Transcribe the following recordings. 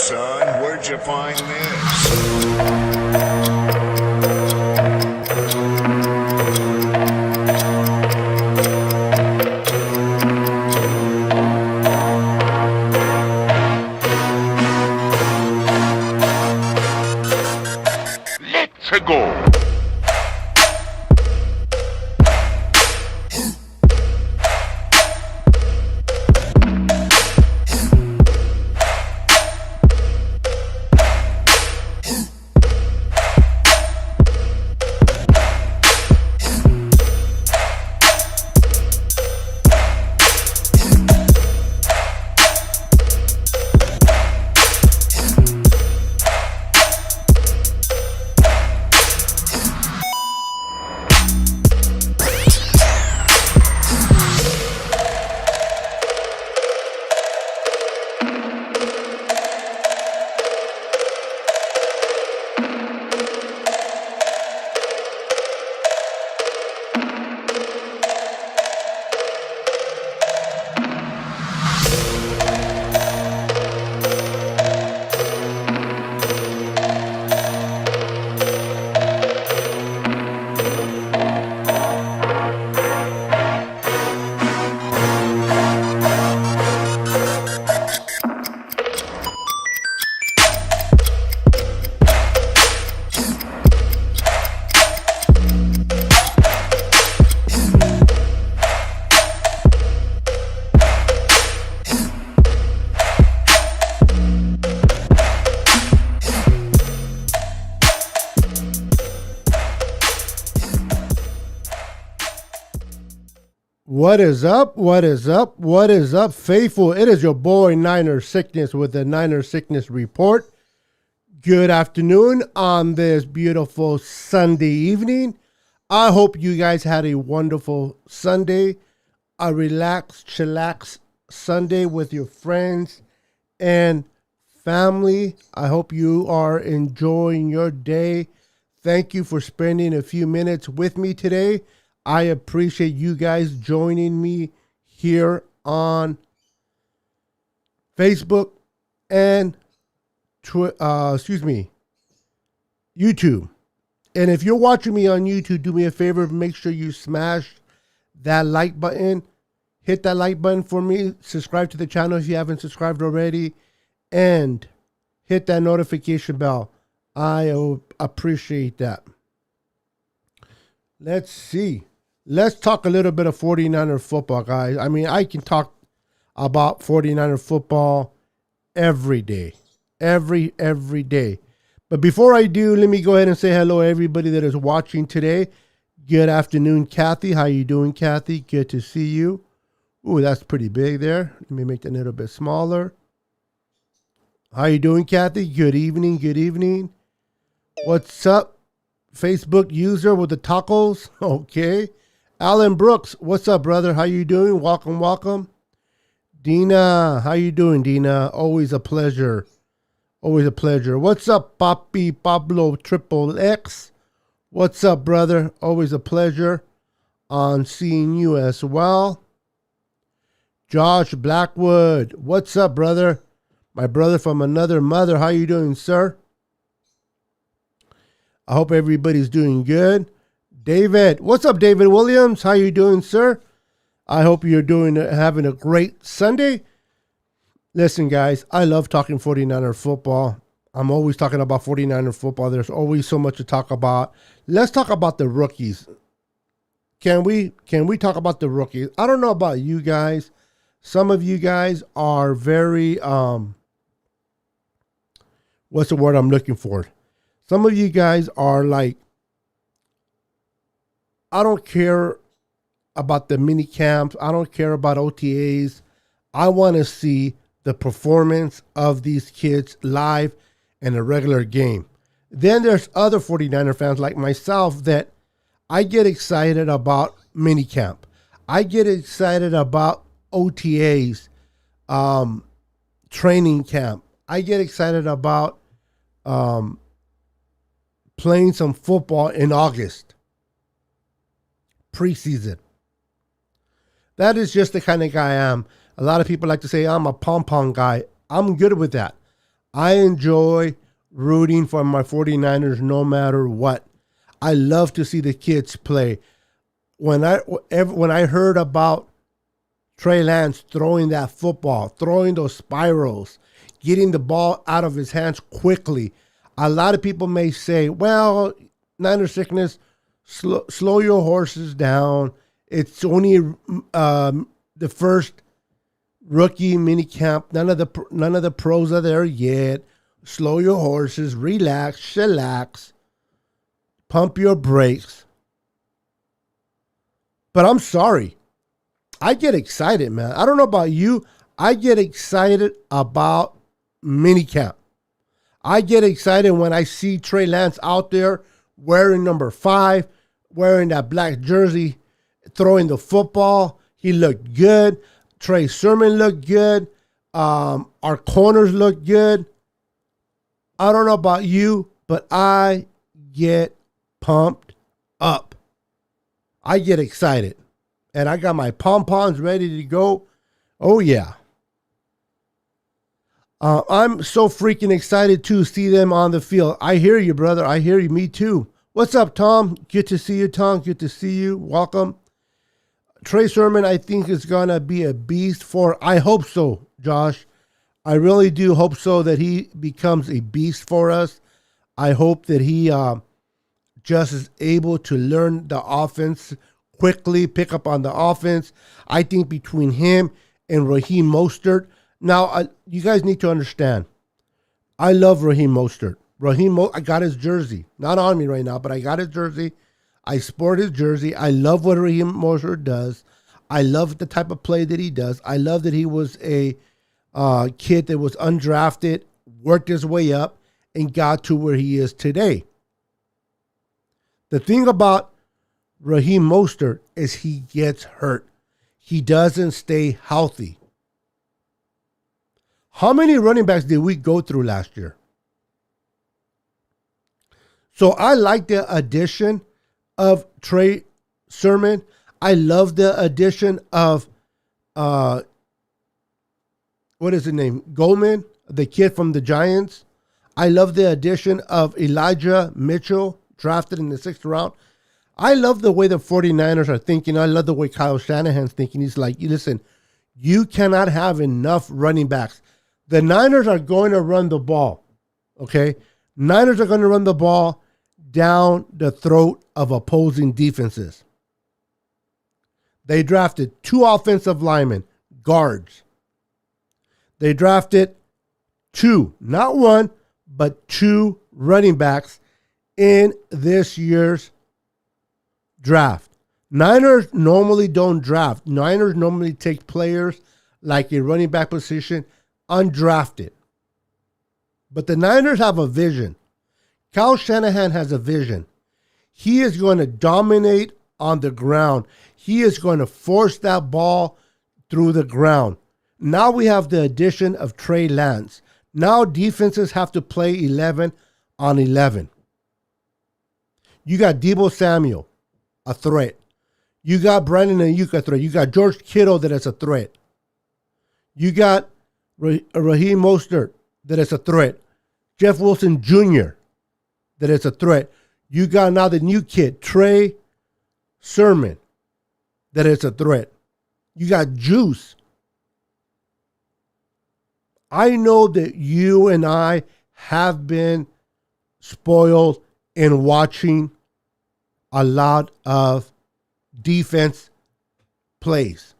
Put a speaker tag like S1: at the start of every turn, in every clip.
S1: son, where'd you find this?
S2: Let's go!
S3: What is up? What is up? What is up, faithful? It is your boy Niner Sickness with the Niner Sickness Report. Good afternoon on this beautiful Sunday evening. I hope you guys had a wonderful Sunday, a relaxed, chillax Sunday with your friends and family. I hope you are enjoying your day. Thank you for spending a few minutes with me today. I appreciate you guys joining me here on Facebook and YouTube. And if you're watching me on YouTube, do me a favor, make sure you smash that like button. Hit that like button for me. Subscribe to the channel if you haven't subscribed already. And hit that notification bell. I appreciate that. Let's see. Let's talk a little bit of 49er football, guys. I mean, I can talk about 49er football every day. Every day. But before I do, let me go ahead and say hello to everybody that is watching today. Good afternoon, Kathy. How you doing, Kathy? Good to see you. Ooh, that's pretty big there. Let me make that a little bit smaller. How you doing, Kathy? Good evening. Good evening. What's up, Facebook user with the tacos? Okay. Alan Brooks, what's up, brother? How you doing? Welcome, welcome. Dina, how you doing, Dina? Always a pleasure. Always a pleasure. What's up, Papi Pablo Triple X? What's up, brother? Always a pleasure on seeing you as well. Josh Blackwood, what's up, brother? My brother from another mother. How you doing, sir? I hope everybody's doing good. David, what's up, David Williams? How you doing, sir? I hope you're having a great Sunday. Listen, guys, I love talking 49er football. I'm always talking about 49er football. There's always so much to talk about. Let's talk about the rookies. Can we talk about the rookies? I don't know about you guys. Some of you guys are very what's the word I'm looking for? Some of you guys are like, I don't care about the mini camps. I don't care about OTAs. I want to see the performance of these kids live in a regular game. Then there's other 49er fans like myself that I get excited about mini camp. I get excited about OTAs, training camp. I get excited about playing some football in August. Preseason. That is just the kind of guy I am. A lot of people like to say I'm a pom-pom guy. I'm good with that. I enjoy rooting for my 49ers no matter what. I love to see the kids play. When I heard about Trey Lance throwing that football, throwing those spirals, getting the ball out of his hands quickly, a lot of people may say, well, Niner sickness, slow your horses down. It's only the first rookie mini camp. None of the pros are there yet. Slow your horses, relax, chillax, pump your brakes. But I'm sorry. I get excited, man. I don't know about you. I get excited about minicamp. I get excited when I see Trey Lance out there wearing number 5, wearing that black jersey, throwing the football. He looked good. Trey Sermon looked good. Our corners look good. I don't know about you, but I get pumped up. I get excited. And I got my pom-poms ready to go. Oh, yeah. I'm so freaking excited to see them on the field. I hear you, brother. I hear you. Me too. What's up, Tom? Good to see you, Tom. Good to see you. Welcome. Trey Sermon, I think, is going to be a beast I hope so, Josh. I really do hope so that he becomes a beast for us. I hope that he just is able to learn the offense quickly, pick up on the offense. I think between him and Raheem Mostert. Now, you guys need to understand, I love Raheem Mostert. I got his jersey. Not on me right now, but I got his jersey. I sport his jersey. I love what Raheem Mostert does. I love the type of play that he does. I love that he was a kid that was undrafted, worked his way up, and got to where he is today. The thing about Raheem Mostert is he gets hurt. He doesn't stay healthy. How many running backs did we go through last year? So I like the addition of Trey Sermon. I love the addition of, what is his name? Goldman, the kid from the Giants. I love the addition of Elijah Mitchell, drafted in the 6th round. I love the way the 49ers are thinking. I love the way Kyle Shanahan's thinking. He's like, listen, you cannot have enough running backs. The Niners are going to run the ball, okay? Niners are going to run the ball down the throat of opposing defenses. They drafted 2 offensive linemen, guards. They drafted 2, not 1, but 2 running backs in this year's draft. Niners normally don't draft. Niners normally take players like a running back position undrafted. But the Niners have a vision. Kyle Shanahan has a vision. He is going to dominate on the ground. He is going to force that ball through the ground. Now we have the addition of Trey Lance. Now defenses have to play 11 on 11. You got Deebo Samuel, a threat. You got Brandon Ayuk, a threat. You got George Kittle, that is a threat. You got Raheem Mostert, that is a threat. Jeff Wilson Jr., that is a threat. You got now the new kid, Trey Sermon, that is a threat. You got Juice. I know that you and I have been spoiled in watching a lot of defense plays.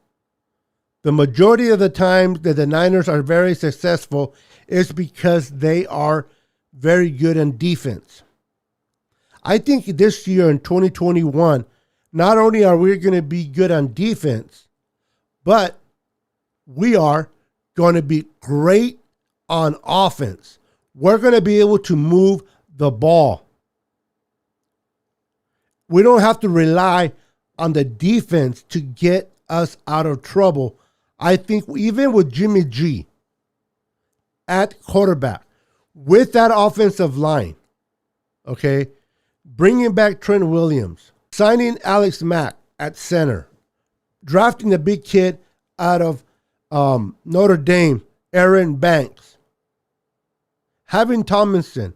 S3: The majority of the times that the Niners are very successful is because they are very good in defense. I think this year in 2021, not only are we going to be good on defense, but we are going to be great on offense. We're going to be able to move the ball. We don't have to rely on the defense to get us out of trouble. I think even with Jimmy G at quarterback, with that offensive line, okay, bringing back Trent Williams, signing Alex Mack at center, drafting the big kid out of Notre Dame, Aaron Banks. having Tomlinson,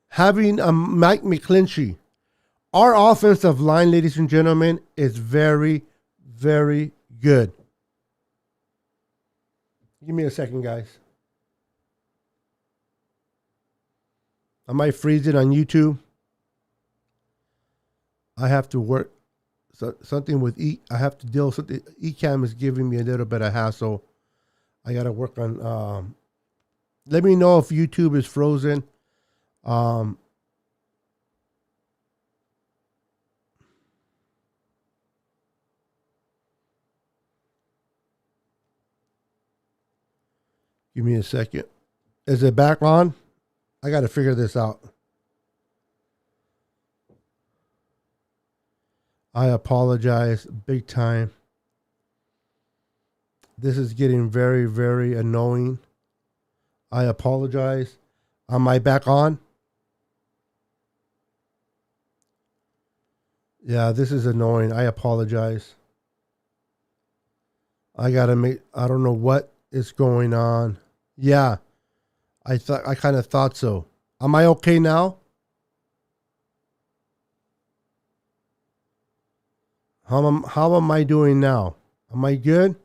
S3: having Mike McClinchy. Our offensive line, ladies and gentlemen, is very, very good. Give me a second, guys. I might freeze it on YouTube. I have to work something with I have to deal with something. Ecamm is giving me a little bit of hassle. I got to work on. Let me know if YouTube is frozen. Give me a second. Is it back on? I got to figure this out. I apologize big time. This is getting very, very annoying. I apologize. Am I back on? Yeah, this is annoying. I apologize. I don't know what is going on. Yeah. I kind of thought so. Am I okay now? How am I doing now? Am I good?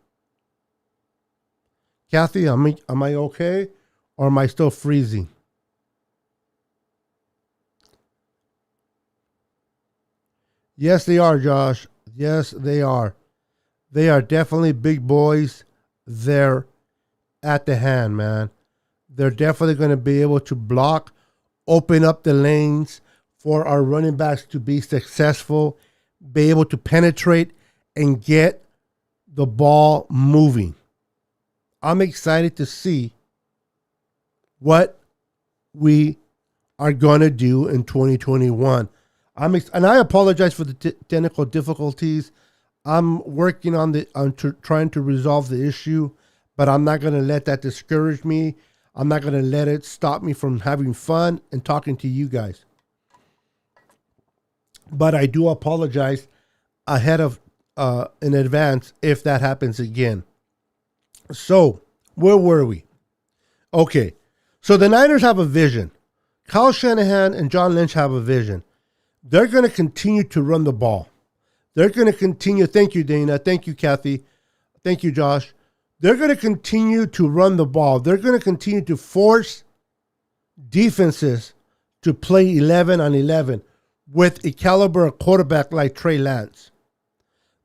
S3: Kathy, am I okay? Or am I still freezing? Yes, they are, Josh. Yes, they are. They are definitely big boys. They're at the hand, man. They're definitely going to be able to block, open up the lanes for our running backs to be successful, be able to penetrate and get the ball moving. I'm excited to see what we are going to do in 2021. And I apologize for the technical difficulties. I'm working on trying to resolve the issue, but I'm not going to let that discourage me. I'm not going to let it stop me from having fun and talking to you guys. But I do apologize ahead of in advance if that happens again. So, where were we? Okay, so the Niners have a vision. Kyle Shanahan and John Lynch have a vision. They're going to continue to run the ball. They're going to continue. Thank you, Dana. Thank you, Kathy. Thank you, Josh. They're going to continue to run the ball. They're going to continue to force defenses to play 11 on 11 with a caliber quarterback like Trey Lance.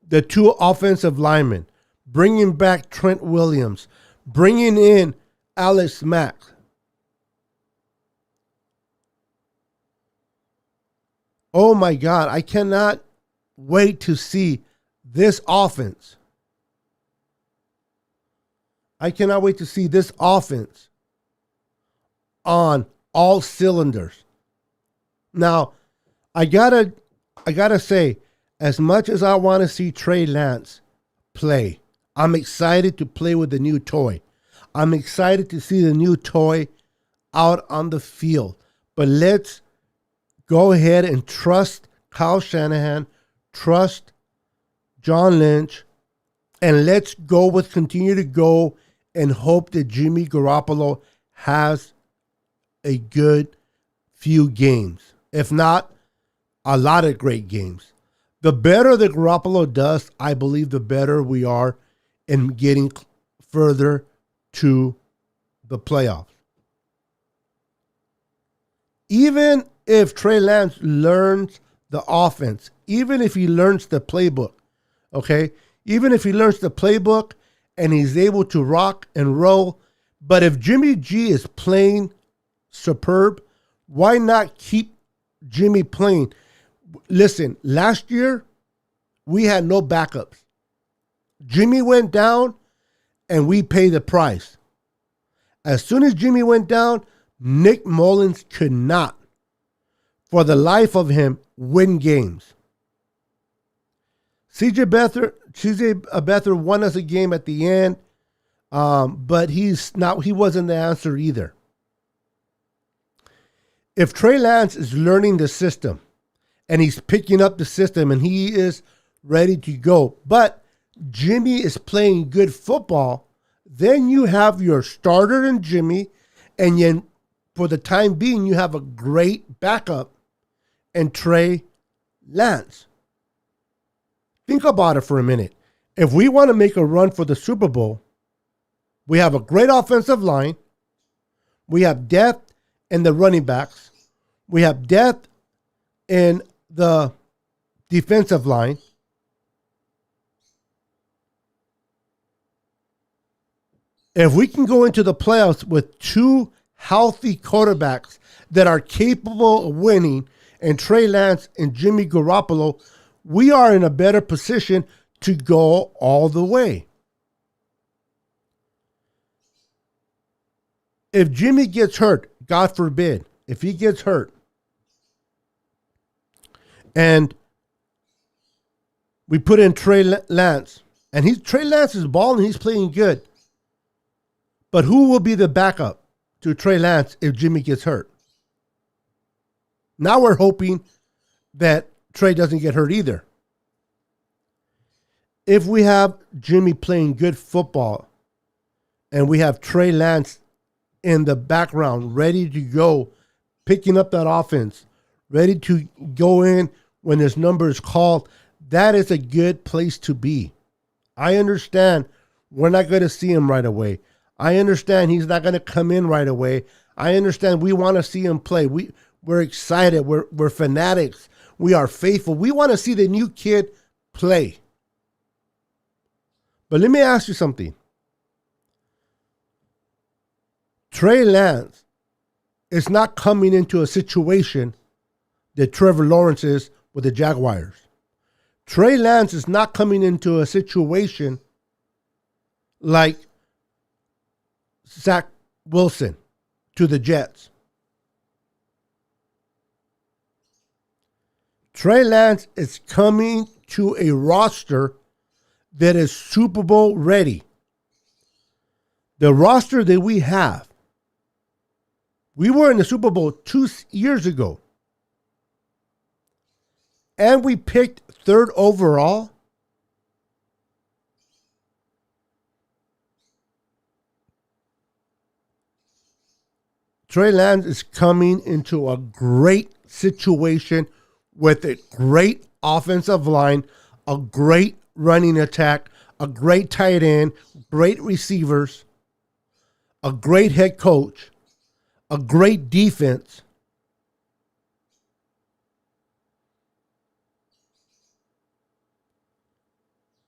S3: The two offensive linemen, bringing back Trent Williams, bringing in Alex Mack. Oh my God, I cannot wait to see this offense. I cannot wait to see this offense on all cylinders. Now, I gotta say, as much as I want to see Trey Lance play, I'm excited to play with the new toy. I'm excited to see the new toy out on the field. But let's go ahead and trust Kyle Shanahan, trust John Lynch, and let's continue to go and hope that Jimmy Garoppolo has a good few games. If not, a lot of great games. The better that Garoppolo does, I believe the better we are in getting further to the playoffs. Even if Trey Lance learns the offense, even if he learns the playbook, okay? Even if he learns the playbook and he's able to rock and roll, but if Jimmy G is playing superb, why not keep Jimmy playing? Listen, last year, we had no backups. Jimmy went down, and we paid the price. As soon as Jimmy went down, Nick Mullins could not, for the life of him, win games. CJ Beathard won us a game at the end, but he wasn't the answer either. If Trey Lance is learning the system, and he's picking up the system, and he is ready to go, but Jimmy is playing good football, then you have your starter in Jimmy, And then for the time being, you have a great backup in Trey Lance. Think about it for a minute. If we want to make a run for the Super Bowl, we have a great offensive line. We have depth in the running backs. We have depth in the defensive line. If we can go into the playoffs with two healthy quarterbacks that are capable of winning, and Trey Lance and Jimmy Garoppolo, we are in a better position to go all the way. If Jimmy gets hurt, God forbid, if he gets hurt, and we put in Trey Lance, and Trey Lance is balling, he's playing good. But who will be the backup to Trey Lance if Jimmy gets hurt? Now we're hoping that Trey doesn't get hurt either. If we have Jimmy playing good football and we have Trey Lance in the background ready to go, picking up that offense, ready to go in when his number is called, that is a good place to be. I understand we're not going to see him right away. I understand he's not going to come in right away. I understand we want to see him play. We're excited. We're fanatics. We are faithful. We want to see the new kid play. But let me ask you something. Trey Lance is not coming into a situation that Trevor Lawrence is with the Jaguars. Trey Lance is not coming into a situation like Zach Wilson to the Jets. Trey Lance is coming to a roster that is Super Bowl ready. The roster that we have, we were in the Super Bowl 2 years ago. And we picked third overall. Trey Lance is coming into a great situation with a great offensive line, a great running attack, a great tight end, great receivers, a great head coach, a great defense.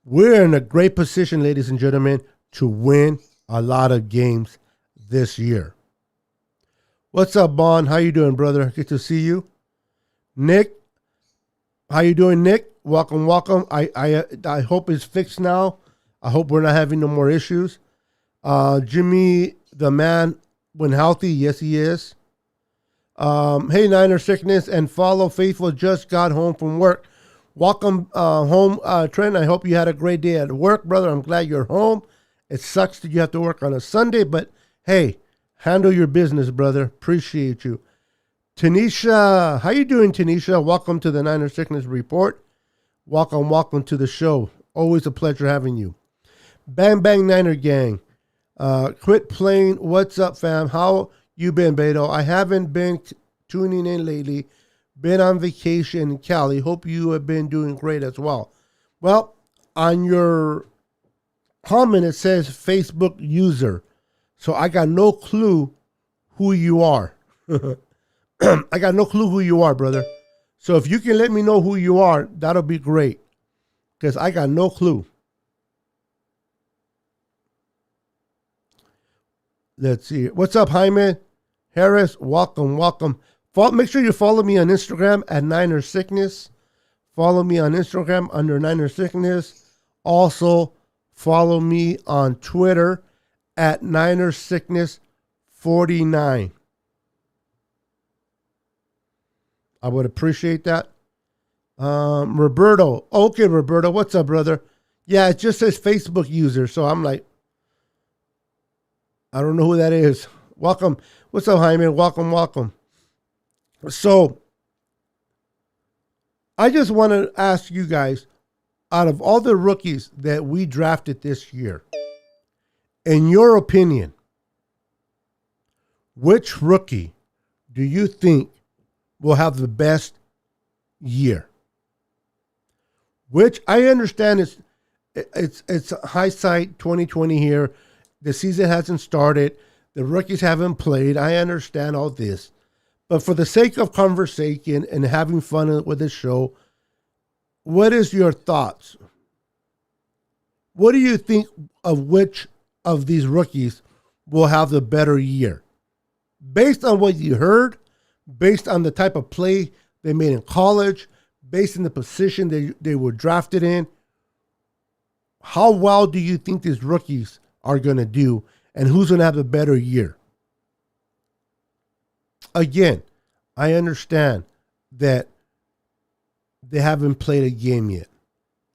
S3: We're in a great position, ladies and gentlemen, to win a lot of games this year. What's up, Bond? How you doing, brother? Good to see you. Nick, how you doing, Nick? Welcome, welcome. I hope it's fixed now. I hope we're not having no more issues. Jimmy, the man, when healthy, yes, he is. Hey, Niner Sickness and Follow Faithful just got home from work. Welcome home, Trent. I hope you had a great day at work, brother. I'm glad you're home. It sucks that you have to work on a Sunday, but hey, handle your business, brother. Appreciate you. Tanisha, how you doing, Tanisha? Welcome to the Niner Sickness Report. Welcome, welcome to the show. Always a pleasure having you. Bang Bang Niner Gang. Quit playing. What's up, fam? How you been, Beto? I haven't been tuning in lately. Been on vacation in Cali. Hope you have been doing great as well. Well, on your comment, it says Facebook user. So I got no clue who you are. I got no clue who you are, brother. So if you can let me know who you are, that'll be great. Because I got no clue. Let's see. What's up, Jaime Harris? Welcome, welcome. Make sure you follow me on Instagram at Niner Sickness. Follow me on Instagram under Niner Sickness. Also, follow me on Twitter at Niner Sickness 49. I would appreciate that. Roberto. Okay, Roberto. What's up, brother? Yeah, it just says Facebook user. So I'm like, I don't know who that is. Welcome. What's up, Jaime? Welcome, welcome. So I just want to ask you guys, out of all the rookies that we drafted this year, in your opinion, which rookie do you think will have the best year? Which I understand it's hindsight 2020 here. The season hasn't started. The rookies haven't played. I understand all this. But for the sake of conversation and having fun with this show, what is your thoughts? What do you think of which of these rookies will have the better year? Based on what you heard, based on the type of play they made in college, based on the position they were drafted in, how well do you think these rookies are going to do, and who's going to have a better year? Again, I understand that they haven't played a game yet.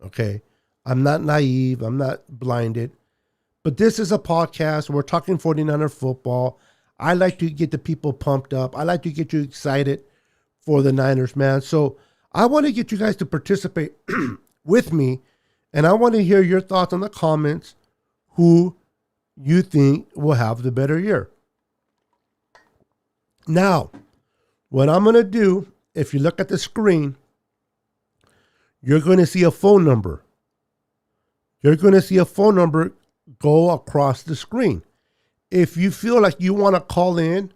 S3: Okay? I'm not naive. I'm not blinded. But this is a podcast. We're talking 49er football. I like to get the people pumped up. I like to get you excited for the Niners, man. So I want to get you guys to participate with me, and I want to hear your thoughts on the comments, who you think will have the better year. Now, what I'm going to do, if you look at the screen, you're going to see a phone number. You're going to see a phone number go across the screen. If you feel like you want to call in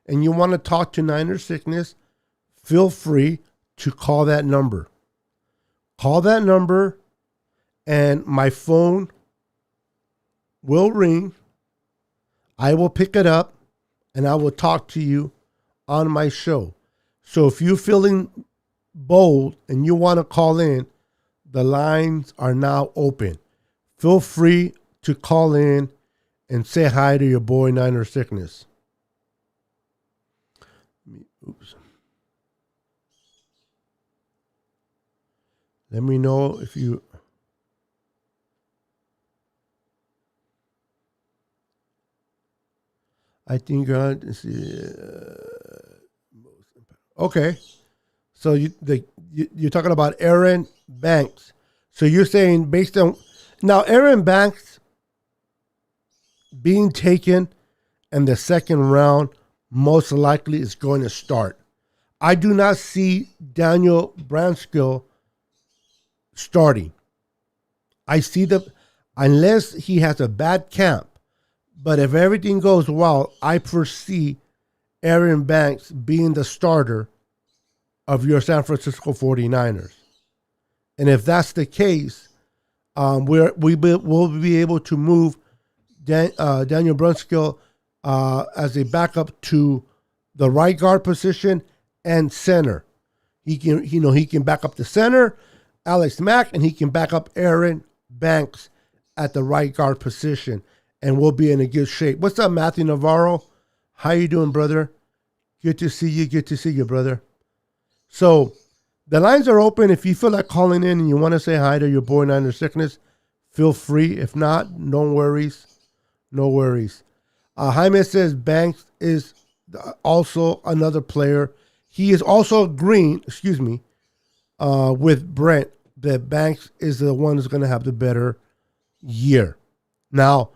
S3: and you want to talk to Niner Sickness, feel free to call that number. Call that number, and my phone will ring. I will pick it up, and I will talk to you on my show. So if you're feeling bold and you want to call in, the lines are now open. Feel free to call in and say hi to your boy Niner Sickness. Oops. Let me know if you... I think okay. So you're talking about Aaron Banks. So you're saying based on... Now, Aaron Banks being taken in the second round most likely is going to start. I do not see Daniel Brunskill starting. I see unless he has a bad camp, but if everything goes well, I foresee Aaron Banks being the starter of your San Francisco 49ers. And if that's the case, we'll be able to move Daniel Brunskill as a backup to the right guard position and center. He can back up the center, Alex Mack, and he can back up Aaron Banks at the right guard position, and we'll be in a good shape. What's up, Matthew Navarro? How you doing, brother? Good to see you. Good to see you, brother. So the lines are open. If you feel like calling in and you want to say hi to your boy Niner Sickness, feel free. If not, no worries. No worries. Jaime says Banks is also another player. He is also agreeing, with Brent that Banks is the one who's going to have the better year. Now,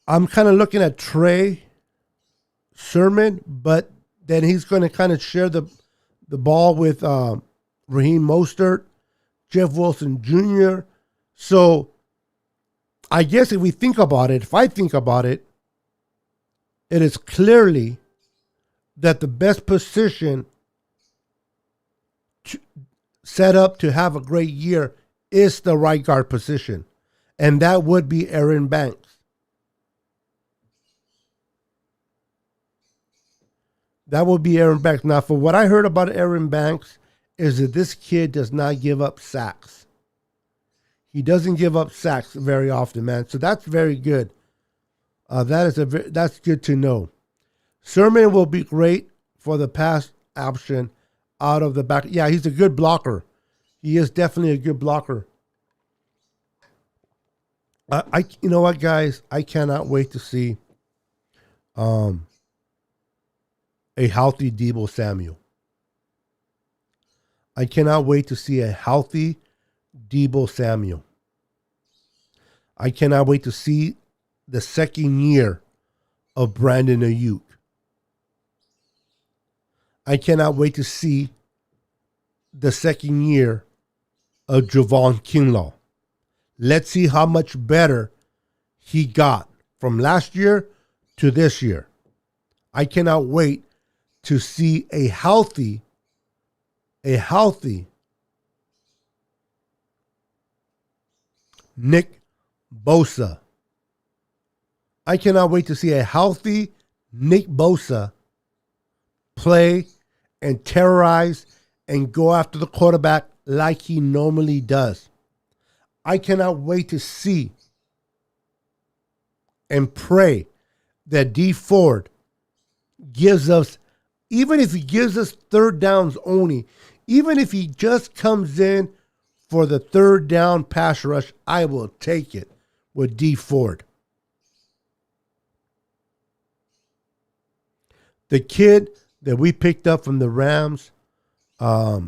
S3: I'm kind of looking at Trey Sermon, but then he's going to kind of share the ball with Raheem Mostert, Jeff Wilson Jr. So I guess if I think about it, it is clearly that the best position set up to have a great year is the right guard position. And that would be Aaron Banks. That would be Aaron Banks. Now, for what I heard about Aaron Banks is that this kid does not give up sacks. He doesn't give up sacks very often, man. So that's very good. That's good to know. Sermon will be great for the pass option out of the back. Yeah, he's a good blocker. He is definitely a good blocker. You know what, guys? I cannot wait to see a healthy Deebo Samuel. I cannot wait to see a healthy Deebo Samuel. I cannot wait to see the second year of Brandon Ayuk. I cannot wait to see the second year of Javon Kinlaw. Let's see how much better he got from last year to this year. I cannot wait to see a healthy Nick Bosa. I cannot wait to see a healthy Nick Bosa play and terrorize and go after the quarterback like he normally does. I cannot wait to see and pray that D Ford gives us, even if he gives us third downs only, even if he just comes in for the third down pass rush, I will take it with D Ford. The kid that we picked up from the Rams, I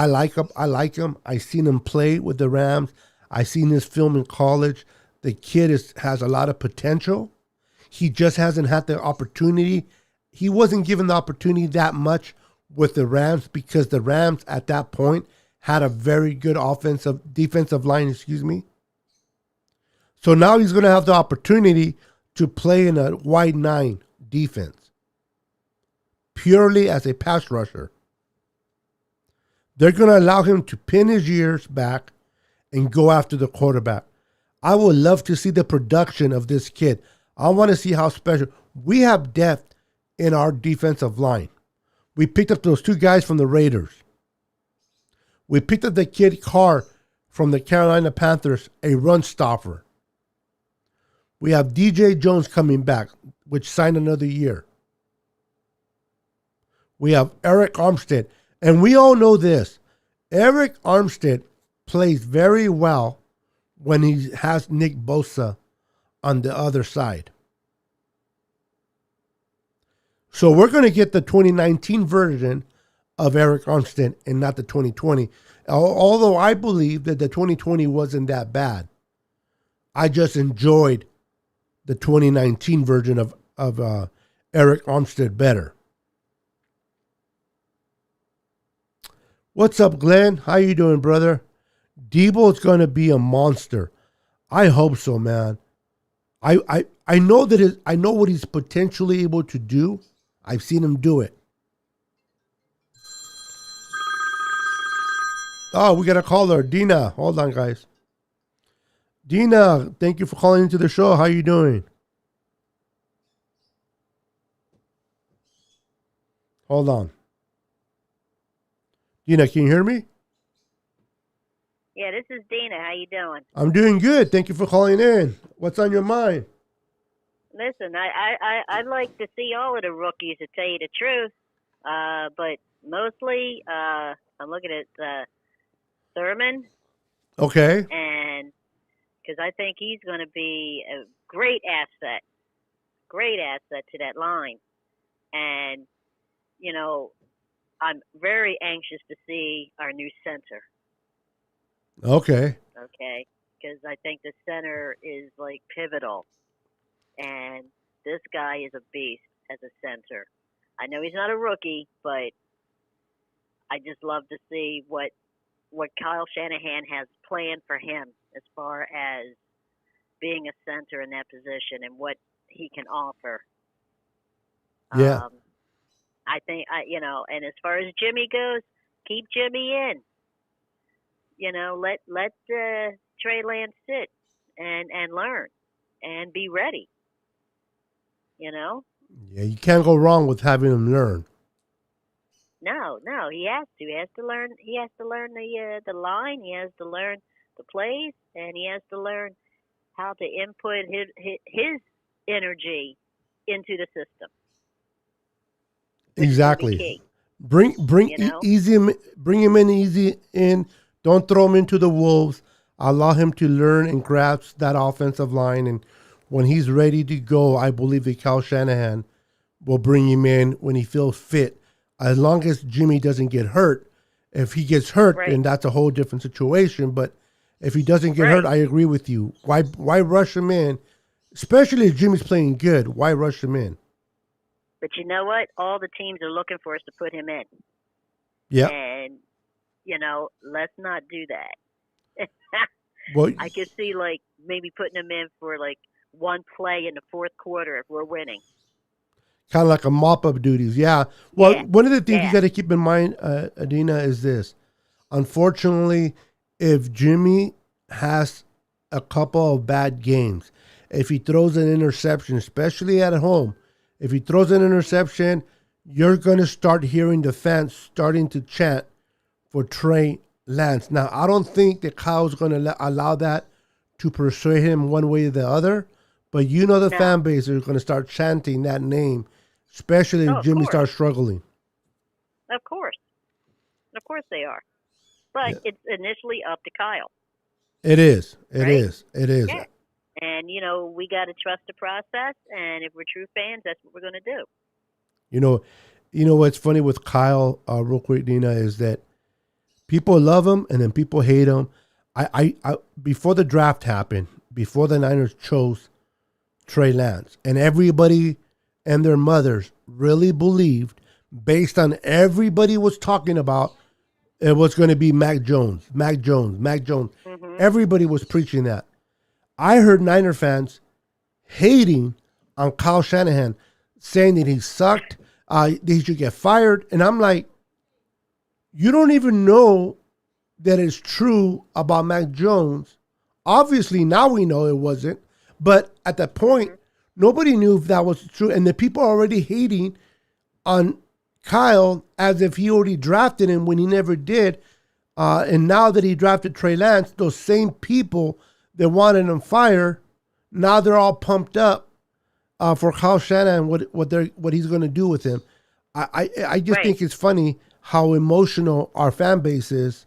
S3: like him. I seen him play with the Rams. I seen his film in college. The kid has a lot of potential. He just hasn't had the opportunity. He wasn't given the opportunity that much with the Rams because the Rams at that point had a very good defensive line, So now he's going to have the opportunity to play in a wide 9 defense, purely as a pass rusher. They're going to allow him to pin his ears back and go after the quarterback. I would love to see the production of this kid. I want to see how special. We have depth in our defensive line. We picked up those 2 guys from the Raiders. We picked up the kid Carr from the Carolina Panthers, a run stopper. We have DJ Jones coming back, which signed another year. We have Eric Armstead. And we all know this. Eric Armstead plays very well when he has Nick Bosa on the other side. So we're going to get the 2019 version of Eric Armstead and not the 2020. Although I believe that the 2020 wasn't that bad. I just enjoyed the 2019 version of Eric Armstead better. What's up, Glenn? How you doing, brother? Debo's going to be a monster. I hope so, man. I know that I know what he's potentially able to do. I've seen him do it. Oh, we got a caller, Dina. Hold on, guys. Dina, thank you for calling into the show. How you doing? Hold on. Dina, can you hear me?
S4: Yeah, this is Dina. How you doing?
S3: I'm doing good. Thank you for calling in. What's on your mind?
S4: Listen, I'd like to see all of the rookies, to tell you the truth. But mostly, I'm looking at Thurman.
S3: Okay.
S4: And because I think he's going to be a great asset to that line. And, you know, I'm very anxious to see our new center.
S3: Okay.
S4: Okay. Because I think the center is like pivotal. And this guy is a beast as a center. I know he's not a rookie, but I just love to see what Kyle Shanahan has planned for him as far as being a center in that position and what he can offer.
S3: Yeah.
S4: I think, and as far as Jimmy goes, keep Jimmy in. Let Trey Lance sit and learn and be ready.
S3: Yeah, you can't go wrong with having him learn.
S4: No, he has to. He has to learn. He has to learn the line. He has to learn the plays, and he has to learn how to input his energy into the system.
S3: Exactly. Bring him in easy in. Don't throw him into the wolves. Allow him to learn and grasp that offensive line. And when he's ready to go, I believe that Kyle Shanahan will bring him in when he feels fit. As long as Jimmy doesn't get hurt. If he gets hurt, then that's a whole different situation. But if he doesn't get hurt, I agree with you. Why rush him in? Especially if Jimmy's playing good. Why rush him in?
S4: But you know what? All the teams are looking for us to put him in.
S3: Yeah.
S4: And, let's not do that.
S3: Well,
S4: I could see, like, maybe putting him in for, like, one play in the fourth quarter if we're winning.
S3: kind of like a mop-up duties. Yeah. Well,
S4: Yeah.
S3: one of the things you
S4: Yeah.
S3: got to keep in mind, Adina, is this. Unfortunately, if Jimmy has a couple of bad games, if he throws an interception, especially at home, if he throws an interception, you're going to start hearing the fans starting to chant for Trey Lance. Now, I don't think that Kyle's going to allow that to persuade him one way or the other, but the
S4: No.
S3: fan base is going to start chanting that name, especially
S4: Oh,
S3: if
S4: of
S3: Jimmy
S4: course.
S3: starts struggling.
S4: Of course. Of course they are. But
S3: Yeah.
S4: it's initially up to Kyle.
S3: It is. It
S4: Right?
S3: is. It is.
S4: Yeah. And, we got to trust the process. And if we're true fans, that's what we're going to do.
S3: You know what's funny with Kyle, real quick, Dina, is that people love him and then people hate him. I before the draft happened, before the Niners chose Trey Lance, and everybody and their mothers really believed, based on everybody was talking about, it was going to be Mac Jones.
S4: Mm-hmm.
S3: Everybody was preaching that. I heard Niner fans hating on Kyle Shanahan, saying that he sucked, that he should get fired. And I'm like, you don't even know that it's true about Mac Jones. Obviously, now we know it wasn't. But at that point, nobody knew if that was true. And the people are already hating on Kyle as if he already drafted him when he never did. And now that he drafted Trey Lance, those same people that wanted him fired, now they're all pumped up for Kyle Shanahan, what he's going to do with him. I just
S4: Right.
S3: think it's funny how emotional our fan base is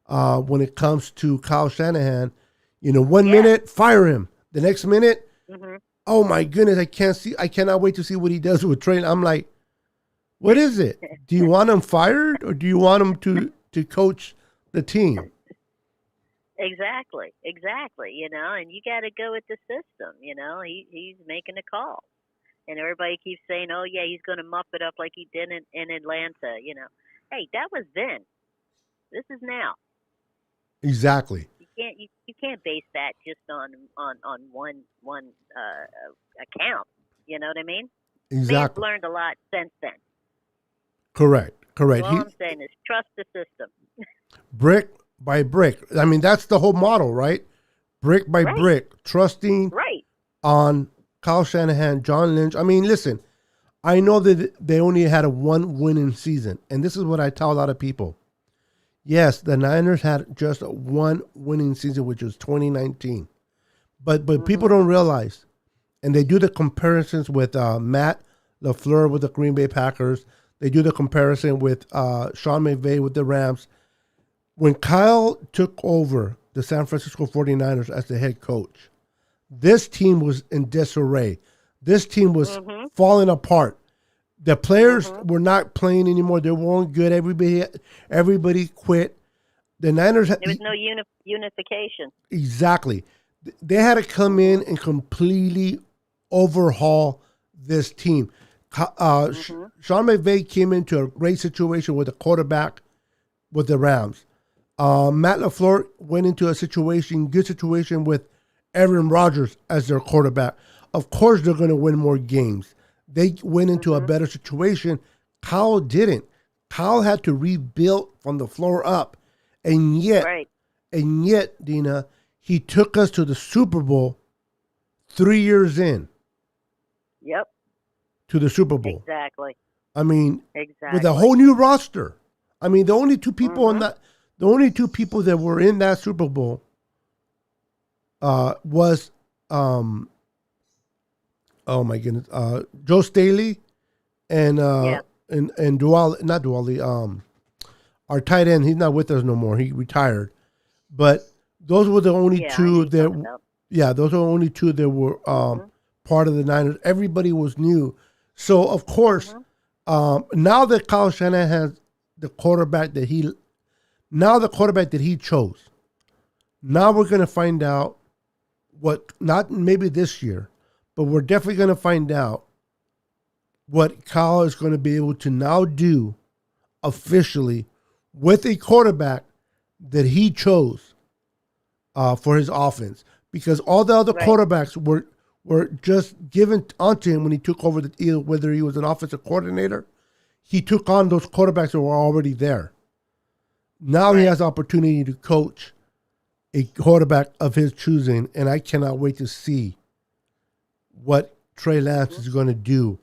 S3: when it comes to Kyle Shanahan. One
S4: Yeah.
S3: minute, fire him. The next minute,
S4: Mm-hmm.
S3: oh my goodness, I cannot wait to see what he does with Trey. I'm like, what is it? Do you want him fired or do you want him to coach the team?
S4: Exactly. And you got to go with the system. He's making a call. And everybody keeps saying, oh, yeah, he's going to muff it up like he did in Atlanta. Hey, that was then. This is now.
S3: Exactly.
S4: You can't base that just on one account. You know what I mean? Man's
S3: Exactly.
S4: learned a lot since then.
S3: Correct.
S4: All I'm saying is trust the system.
S3: Brick by brick. I mean, that's the whole model, right? Brick by
S4: Right.
S3: brick, trusting
S4: Right.
S3: on Kyle Shanahan, John Lynch. I mean, listen, I know that they only had a one winning season, and this is what I tell a lot of people. Yes, the Niners had just one winning season, which was 2019. But people don't realize, and they do the comparisons with Matt LaFleur with the Green Bay Packers. They do the comparison with Sean McVay with the Rams. When Kyle took over the San Francisco 49ers as the head coach, this team was in disarray. This team was falling apart. The players were not playing anymore. They weren't good. Everybody quit. The Niners.
S4: There was no unification.
S3: Exactly. They had to come in and completely overhaul this team. Sean McVay came into a great situation with a quarterback with the Rams. Matt LaFleur went into good situation with Aaron Rodgers as their quarterback. Of course, they're going to win more games. They went into a better situation. Kyle didn't. Kyle had to rebuild from the floor up. And yet, Dina, he took us to the Super Bowl 3 years in.
S4: Yep.
S3: To the Super Bowl.
S4: Exactly.
S3: I mean,
S4: Exactly.
S3: with a whole new roster. I mean, the only two people that were in that Super Bowl was oh my goodness, Joe Staley and not Duwally, our tight end. He's not with us no more. He retired. But those were the only two that. Yeah, those are the only two that were part of the Niners. Everybody was new. So, of course, now that Kyle Shanahan has the quarterback that he chose, now we're going to find out not maybe this year, but we're definitely going to find out what Kyle is going to be able to now do officially with a quarterback that he chose for his offense, because all the other
S4: Right.
S3: quarterbacks were just given onto him when he took over whether he was an offensive coordinator. He took on those quarterbacks that were already there. Now he
S4: Right.
S3: has opportunity to coach a quarterback of his choosing, and I cannot wait to see what Trey Lance is going to do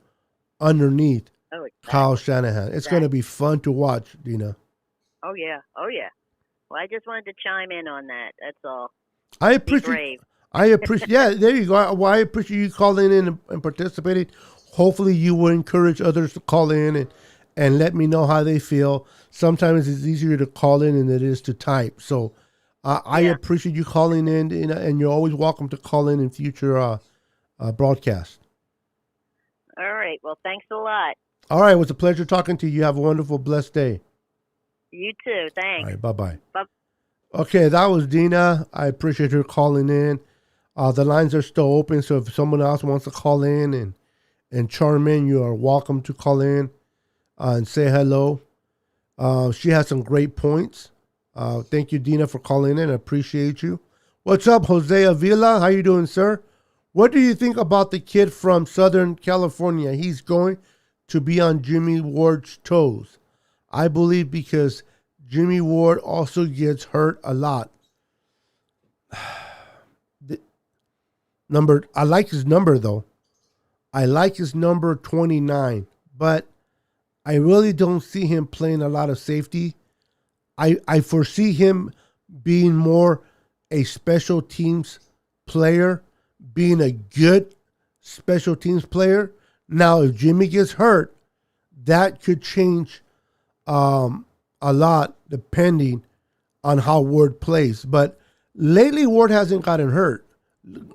S3: underneath
S4: Oh, exactly.
S3: Kyle Shanahan. It's going to be fun to watch, Dina.
S4: Oh yeah. Oh yeah. Well, I just wanted to chime in on that. That's all.
S3: I
S4: Be
S3: appreciate.
S4: brave.
S3: I appreciate. Yeah, there you go. Well, I appreciate you calling in and participating. Hopefully, you will encourage others to call in and let me know how they feel. Sometimes it's easier to call in than it is to type. So, I
S4: Yeah.
S3: appreciate you calling in, and you're always welcome to call in future broadcasts.
S4: All right. Well, thanks a lot.
S3: All right, it was a pleasure talking to you. Have a wonderful, blessed day.
S4: You too.
S3: All
S4: Thanks.
S3: right, bye-bye.
S4: Bye.
S3: Okay, that was Dina. I appreciate her calling in. The lines are still open, so if someone else wants to call in and chime in, you are welcome to call in and say hello. She has some great points. Thank you, Dina, for calling in. I appreciate you. What's up, Jose Avila? How you doing, sir? What do you think about the kid from Southern California? He's going to be on Jimmy Ward's toes. I believe because Jimmy Ward also gets hurt a lot. I like his number, though. I like his number 29, but I really don't see him playing a lot of safety. I foresee him being more a special teams player, being a good special teams player. Now, if Jimmy gets hurt, that could change a lot depending on how Ward plays. But lately, Ward hasn't gotten hurt.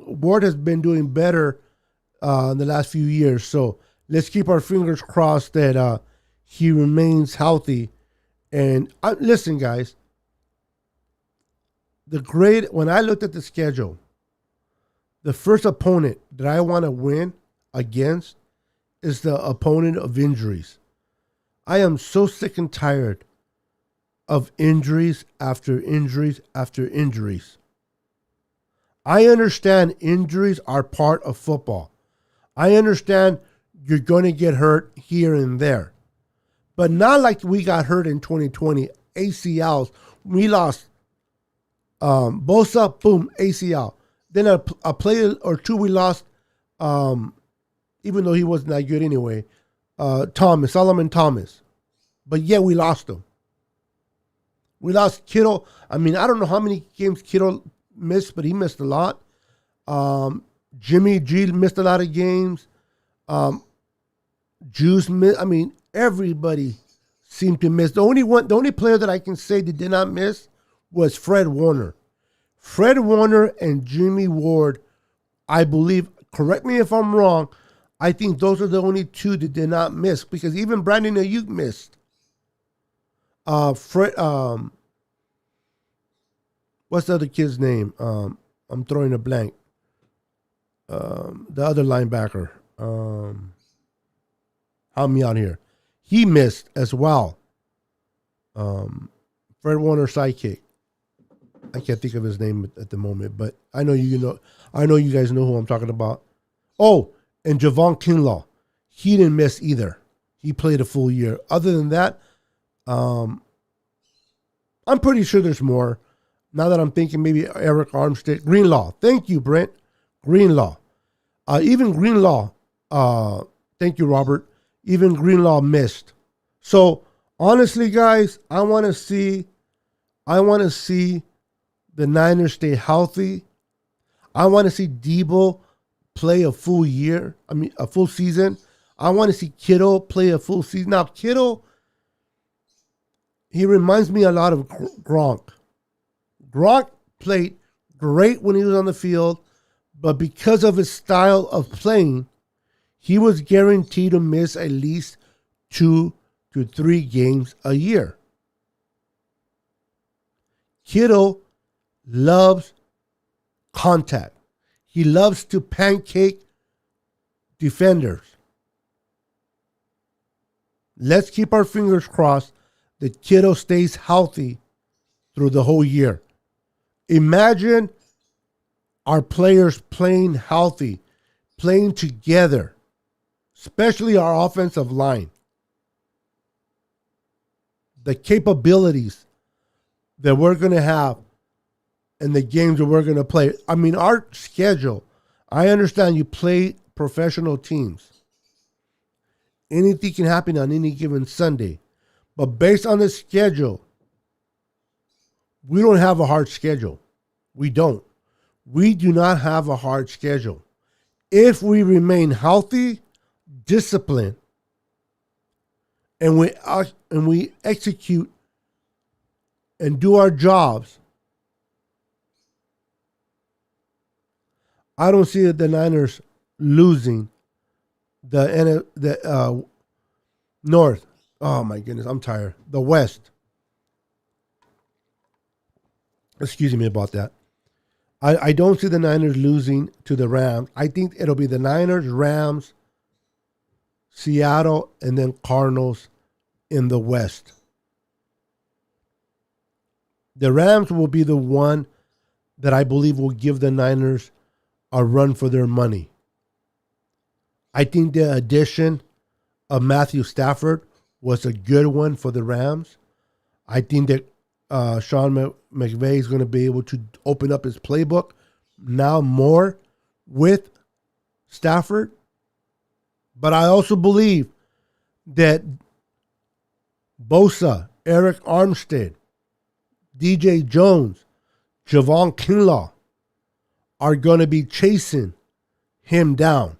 S3: Ward has been doing better in the last few years. So let's keep our fingers crossed that he remains healthy. And listen, guys, when I looked at the schedule, the first opponent that I want to win against is the opponent of injuries. I am so sick and tired of injuries after injuries after injuries. I understand injuries are part of football. I understand you're going to get hurt here and there. But not like we got hurt in 2020. ACLs. We lost Bosa, boom, ACL. Then a player or two we lost, even though he wasn't that good anyway, Solomon Thomas. But yeah, we lost him. We lost Kittle. I mean, I don't know how many games Kittle missed, but he missed a lot. Jimmy G missed a lot of games. Juice missed. I mean, everybody seemed to miss. The only player that I can say that did not miss was Fred Warner. Fred Warner and Jimmy Ward, I believe, correct me if I'm wrong, I think those are the only two that did not miss, because even Brandon Ayuk missed. What's the other kid's name? I'm throwing a blank. The other linebacker. Help me out here. He missed as well. Fred Warner's sidekick. I can't think of his name at the moment, but I know you know. I know you guys know who I'm talking about. Oh, and Javon Kinlaw. He didn't miss either. He played a full year. Other than that, I'm pretty sure there's more. Now that I'm thinking, maybe Eric Armstead. Greenlaw. Thank you, Brent. Greenlaw. Even Greenlaw. Thank you, Robert. Even Greenlaw missed. So, honestly, guys, I want to see the Niners stay healthy. I want to see Debo play a full year. I mean, a full season. I want to see Kittle play a full season. Now, Kittle, he reminds me a lot of Gronk. Gronk played great when he was on the field, but because of his style of playing, he was guaranteed to miss at least 2 to 3 games a year. Kittle loves contact. He loves to pancake defenders. Let's keep our fingers crossed that Kittle stays healthy through the whole year. Imagine our players playing healthy, playing together, especially our offensive line. The capabilities that we're going to have in the games that we're going to play. I mean, our schedule, I understand you play professional teams. Anything can happen on any given Sunday. But based on the schedule, we don't have a hard schedule. We don't. We do not have a hard schedule. If we remain healthy, disciplined, and we execute and do our jobs, I don't see the Niners losing the North. Oh my goodness, I'm tired. The West. Excuse me about that. I don't see the Niners losing to the Rams. I think it'll be the Niners, Rams, Seattle, and then Cardinals in the West. The Rams will be the one that I believe will give the Niners a run for their money. I think the addition of Matthew Stafford was a good one for the Rams. I think that Sean McVay is going to be able to open up his playbook now more with Stafford. But I also believe that Bosa, Eric Armstead, DJ Jones, Javon Kinlaw are going to be chasing him down.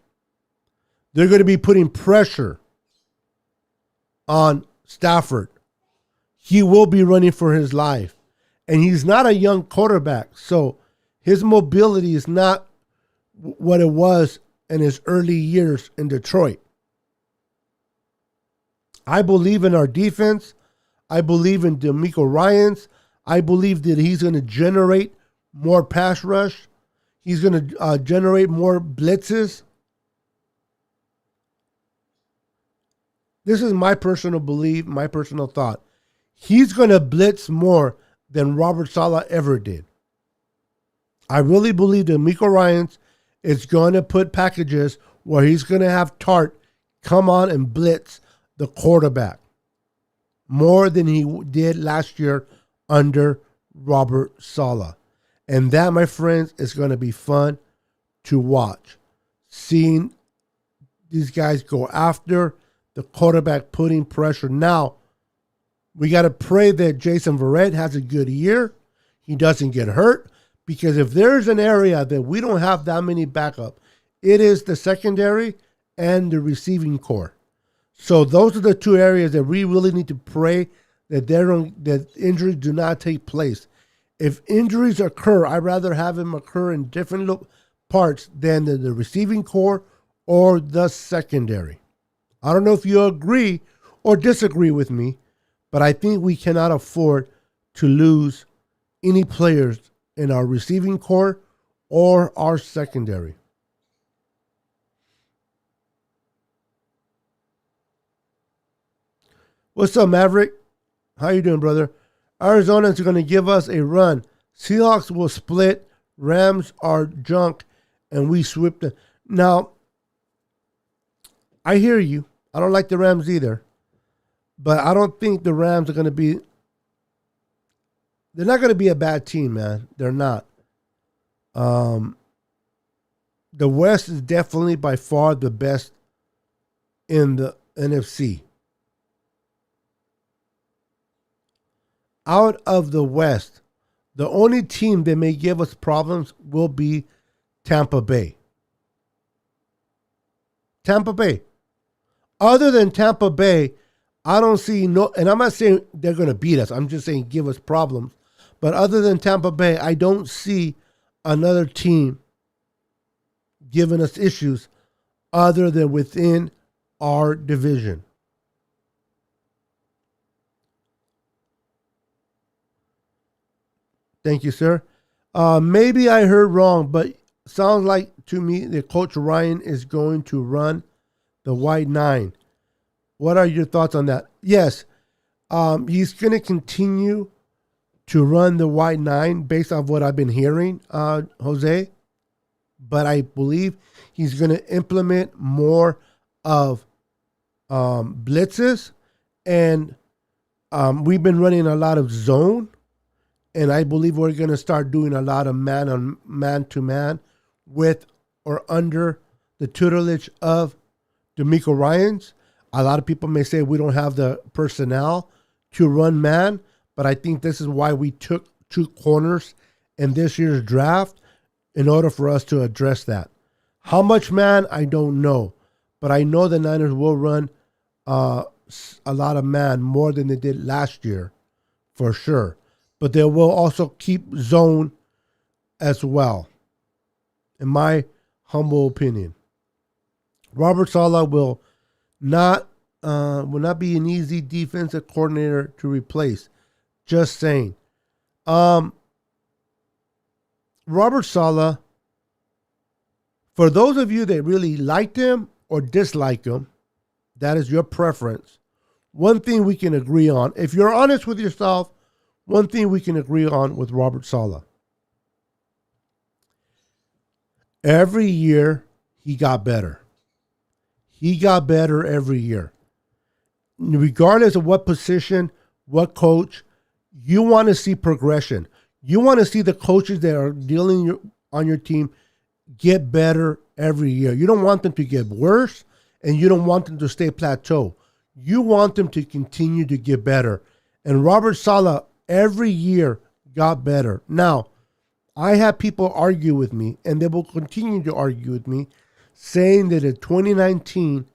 S3: They're going to be putting pressure on Stafford. He will be running for his life. And he's not a young quarterback, so his mobility is not what it was in his early years in Detroit. I believe in our defense. I believe in DeMeco Ryans. I believe that he's going to generate more pass rush. He's going to generate more blitzes. This is my personal belief, my personal thought. He's going to blitz more than Robert Saleh ever did. I really believe that Miko Ryans is going to put packages where he's going to have Tart come on and blitz the quarterback more than he did last year under Robert Saleh. And that, my friends, is going to be fun to watch. Seeing these guys go after the quarterback, putting pressure. Now, we got to pray that Jason Verrett has a good year. He doesn't get hurt. Because if there's an area that we don't have that many backup, it is the secondary and the receiving core. So those are the two areas that we really need to pray that that injuries do not take place. If injuries occur, I'd rather have them occur in different parts than the receiving core or the secondary. I don't know if you agree or disagree with me, but I think we cannot afford to lose any players in our receiving core or our secondary. What's up, Maverick? How you doing, brother? Arizona's going to give us a run. Seahawks will split. Rams are junk, and we sweep them. Now, I hear you. I don't like the Rams either. But I don't think the Rams are going to be... They're not going to be a bad team, man. They're not. The West is definitely by far the best in the NFC. Out of the West, the only team that may give us problems will be Tampa Bay. Tampa Bay. Other than Tampa Bay, I don't see no, and I'm not saying they're going to beat us. I'm just saying give us problems. But other than Tampa Bay, I don't see another team giving us issues other than within our division. Thank you, sir. Maybe I heard wrong, but sounds like to me that Coach Ryan is going to run the wide nine. What are your thoughts on that? Yes, he's going to continue to run the wide nine based on what I've been hearing, Jose. But I believe he's going to implement more of blitzes, and we've been running a lot of zone, and I believe we're going to start doing a lot of man-to-man with or under the tutelage of DeMeco Ryans. A lot of people may say we don't have the personnel to run man, but I think this is why we took 2 corners in this year's draft in order for us to address that. How much man, I don't know, but I know the Niners will run a lot of man, more than they did last year, for sure. But they will also keep zone as well, in my humble opinion. Robert Saleh will not be an easy defensive coordinator to replace. Just saying. Robert Saleh, for those of you that really liked him or dislike him, that is your preference. One thing we can agree on, if you're honest with yourself, one thing we can agree on with Robert Saleh. Every year, he got better. He got better every year. Regardless of what position, what coach, you want to see progression. You want to see the coaches that are dealing on your team get better every year. You don't want them to get worse, and you don't want them to stay plateau. You want them to continue to get better. And Robert Saleh every year got better. Now, I have people argue with me, and they will continue to argue with me, saying that in 2019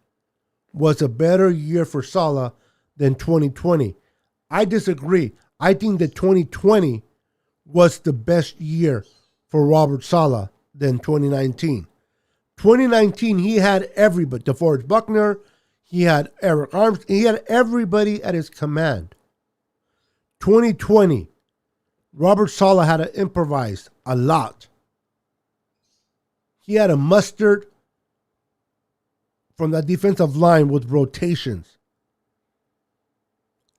S3: was a better year for Saleh than 2020. I disagree. I think that 2020 was the best year for Robert Saleh than 2019. 2019, he had everybody. DeForest Buckner, he had Eric Armstead, he had everybody at his command. 2020, Robert Saleh had to improvise a lot. He had to muster from that defensive line with rotations.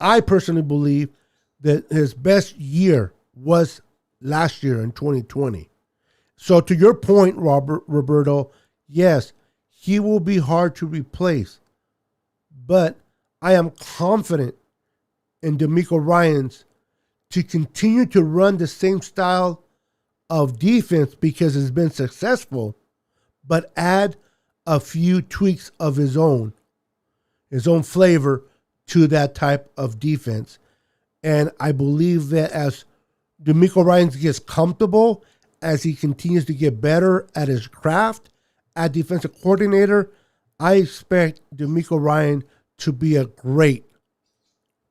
S3: I personally believe that his best year was last year in 2020. So to your point, Roberto, yes, he will be hard to replace. But I am confident in DeMeco Ryans to continue to run the same style of defense because it's been successful, but add a few tweaks of his own flavor to that type of defense. And I believe that as DeMeco Ryans gets comfortable, as he continues to get better at his craft, at defensive coordinator, I expect DeMeco Ryan to be a great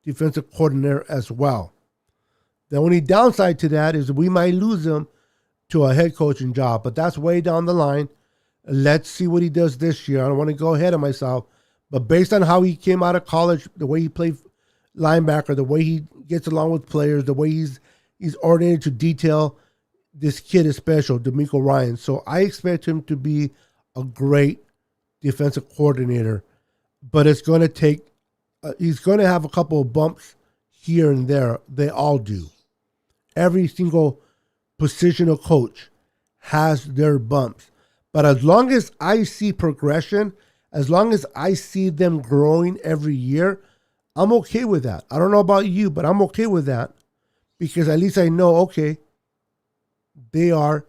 S3: defensive coordinator as well. The only downside to that is we might lose him to a head coaching job, but that's way down the line. Let's see what he does this year. I don't want to go ahead of myself, but based on how he came out of college, the way he played linebacker, the way he gets along with players, the way he's oriented to detail, this kid is special, DeMeco Ryan. So I expect him to be a great defensive coordinator, but it's going to take, he's going to have a couple of bumps here and there. They all do. Every single positional coach has their bumps. But as long as I see progression, as long as I see them growing every year, I'm okay with that. I don't know about you, but I'm okay with that because at least I know, okay, they are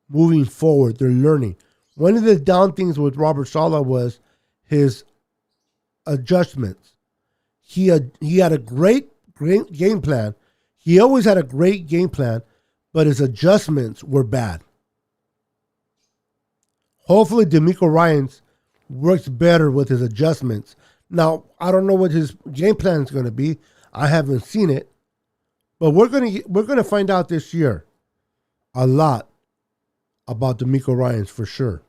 S3: moving forward. They're learning. One of the down things with Robert Saleh was his adjustments. He had a great game plan. He always had a great game plan, but his adjustments were bad. Hopefully, DeMeco Ryans works better with his adjustments. Now, I don't know what his game plan is going to be. I haven't seen it, but we're going to find out this year a lot about DeMeco Ryans for sure.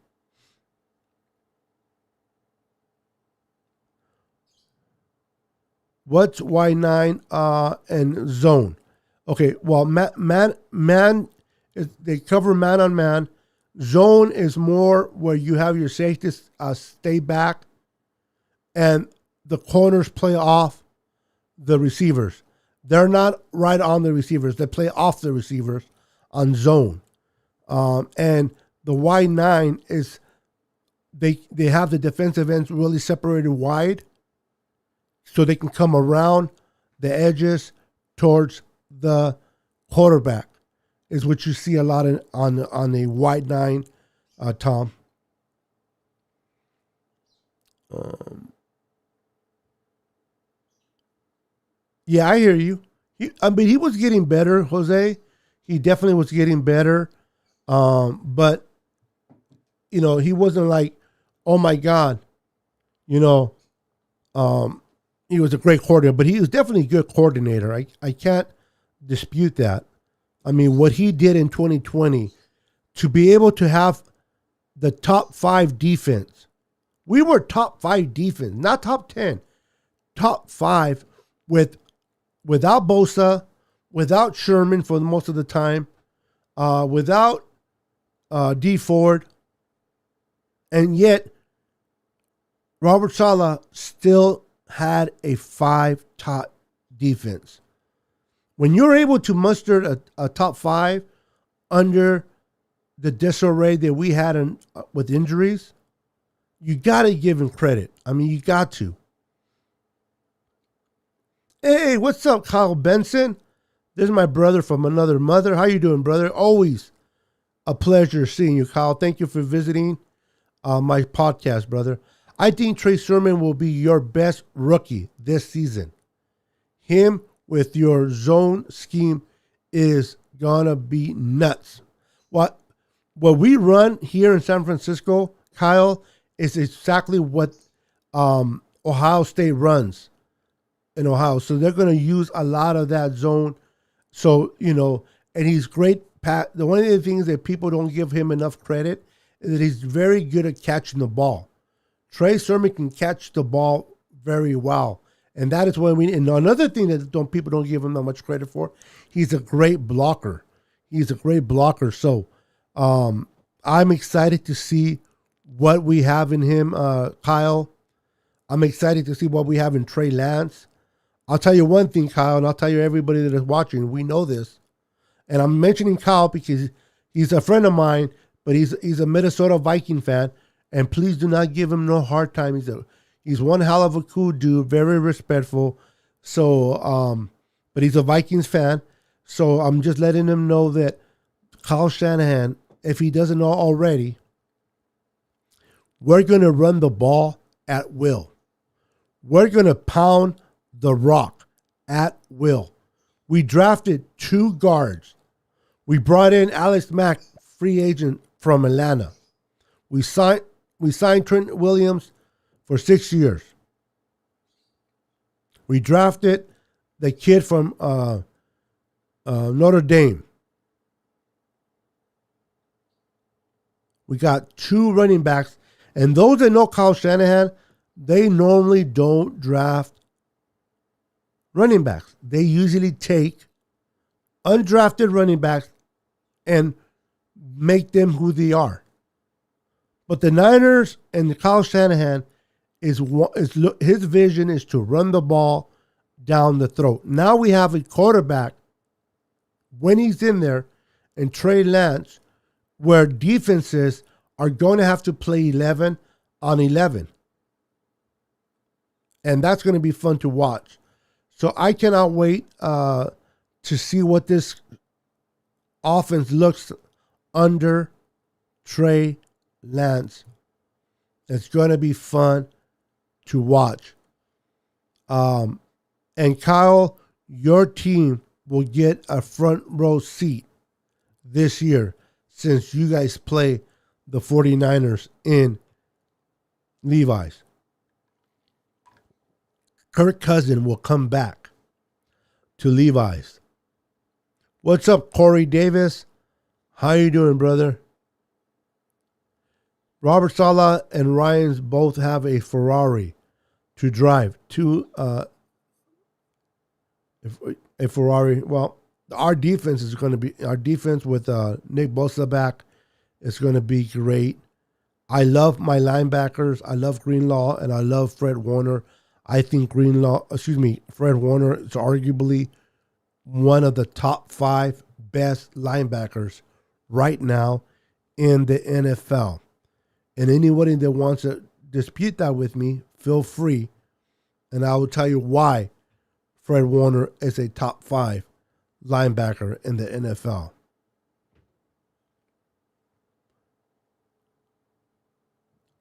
S3: What's Y9 and zone? Okay, well, man, they cover man on man. Zone is more where you have your safeties stay back and the corners play off the receivers. They're not right on the receivers. They play off the receivers on zone. And the wide 9 is they have the defensive ends really separated wide so they can come around the edges towards the quarterback is what you see a lot on a wide 9, Tom. Yeah, I hear you. He was getting better, Jose. He definitely was getting better. But, he wasn't like, oh, my God, he was a great coordinator. But he was definitely a good coordinator. I can't dispute that. I mean, what he did in 2020 to be able to have the top 5 defense. We were top 5 defense, not top 10. Top 5 without Bosa, without Sherman for most of the time, without D Ford, and yet Robert Saleh still had a 5 top defense. When you're able to muster a top 5 under the disarray that we had with injuries, you got to give him credit. I mean, you got to. Hey, what's up, Kyle Benson? This is my brother from another mother. How you doing, brother? Always a pleasure seeing you, Kyle. Thank you for visiting my podcast, brother. I think Trey Sermon will be your best rookie this season. Him with your zone scheme is gonna be nuts. What we run here in San Francisco, Kyle, is exactly what Ohio State runs in Ohio. So they're going to use a lot of that zone. So, and he's great. One of the things that people don't give him enough credit is that he's very good at catching the ball. Trey Sermon can catch the ball very well. And that is what and another thing that people don't give him that much credit for, he's a great blocker. So I'm excited to see what we have in him, Kyle. I'm excited to see what we have in Trey Lance. I'll tell you one thing, Kyle, and I'll tell you everybody that is watching. We know this. And I'm mentioning Kyle because he's a friend of mine, but he's a Minnesota Viking fan. And please do not give him no hard time. He's one hell of a cool dude, very respectful. So, but he's a Vikings fan. So I'm just letting him know that Kyle Shanahan, if he doesn't know already, we're going to run the ball at will. We're going to pound the rock at will. We drafted 2 guards. We brought in Alex Mack, free agent from Atlanta. We signed Trent Williams for 6 years. We drafted the kid from Notre Dame. We got 2 running backs. And those that know Kyle Shanahan, they normally don't draft running backs. They usually take undrafted running backs and make them who they are. But the Niners and the Kyle Shanahan his vision is to run the ball down the throat. Now we have a quarterback when he's in there, and Trey Lance, where defenses are going to have to play 11 on 11. And that's going to be fun to watch. So I cannot wait to see what this offense looks under Trey Lance. It's going to be fun to watch. And Kyle, your team will get a front row seat this year since you guys play the 49ers in Levi's. Kirk Cousins will come back to Levi's. What's up, Corey Davis? How you doing, brother? Robert Saleh and Ryans both have a Ferrari to drive. A Ferrari. Well, our defense is going to be our defense with Nick Bosa back It's going to be great. I love my linebackers. I love Greenlaw and I love Fred Warner. I think Fred Warner is arguably one of the top 5 best linebackers right now in the NFL. And anybody that wants to dispute that with me, feel free. And I will tell you why Fred Warner is a top 5 linebacker in the NFL.